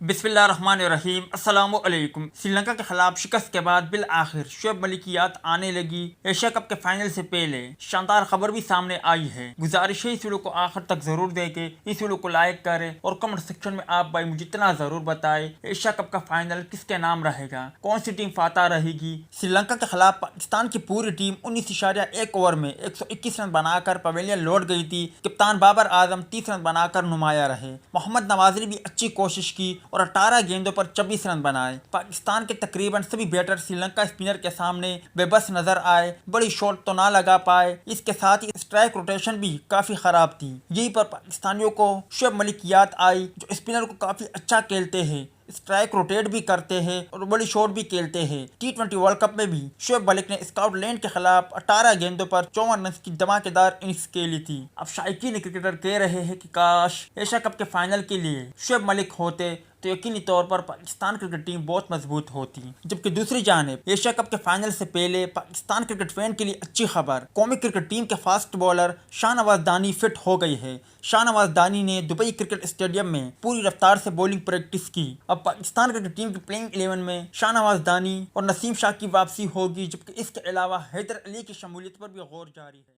बिस्मिल्लाहिर्रहमानिर्रहीम। अस्सलामु अलैकुम। श्रीलंका के खिलाफ शिकस्त के बाद बिलआखिर शुएब मलिक की याद आने लगी। एशिया कप के फाइनल से पहले शानदार खबर भी सामने आई है। गुजारिश है इस वीडियो को आखिर तक जरूर देखें, इस वीडियो को लाइक करें और कमेंट सेक्शन में आप भाई मुझे इतना जरूर बताएं एशिया कप का फाइनल किसके नाम रहेगा, कौन सी टीम फाता रहेगी। श्रीलंका के खिलाफ पाकिस्तान की पूरी टीम 19.1 ओवर में 121 रन बनाकर पवेलियन लौट गई थी। कप्तान बाबर आजम 30 रन बनाकर नुमाया रहे। मोहम्मद नवाज ने भी अच्छी कोशिश की और 18 गेंदों पर 24 रन बनाए। पाकिस्तान के तकरीबन सभी बैटर श्रीलंका स्पिनर के सामने बेबस नजर आए, बड़ी शॉट तो ना लगा पाए। इसके साथ ही स्ट्राइक रोटेशन भी काफी खराब थी। यही पर पाकिस्तानियों को शुएब मलिक की याद आई, जो स्पिनर को काफी अच्छा खेलते हैं, स्ट्राइक रोटेट भी करते हैं और बड़ी शॉट भी खेलते हैं। T20 वर्ल्ड कप में भी शुएब मलिक ने स्कॉटलैंड के खिलाफ 18 गेंदों पर 54 रन की धमाकेदार इनिंग्स खेली थी। अब शायकीन क्रिकेटर कह रहे हैं कि काश एशिया कप के फाइनल के लिए शुएब मलिक होते तो यकीनी तौर पर पाकिस्तान क्रिकेट टीम बहुत मजबूत होती। जबकि दूसरी जानिब एशिया कप के फाइनल से पहले पाकिस्तान क्रिकेट फैन के लिए अच्छी खबर, कौमी क्रिकेट टीम के फास्ट बॉलर शाहनवाज दानी फिट हो गई है। शाहनवाज दानी ने दुबई क्रिकेट स्टेडियम में पूरी रफ्तार से बॉलिंग प्रैक्टिस की। अब पाकिस्तान क्रिकेट टीम की प्लेइंग 11 में शाहनवाज दानी और नसीम शाह की वापसी होगी, जबकि इसके अलावा हैदर अली की शमूलियत पर भी गौर जारी है।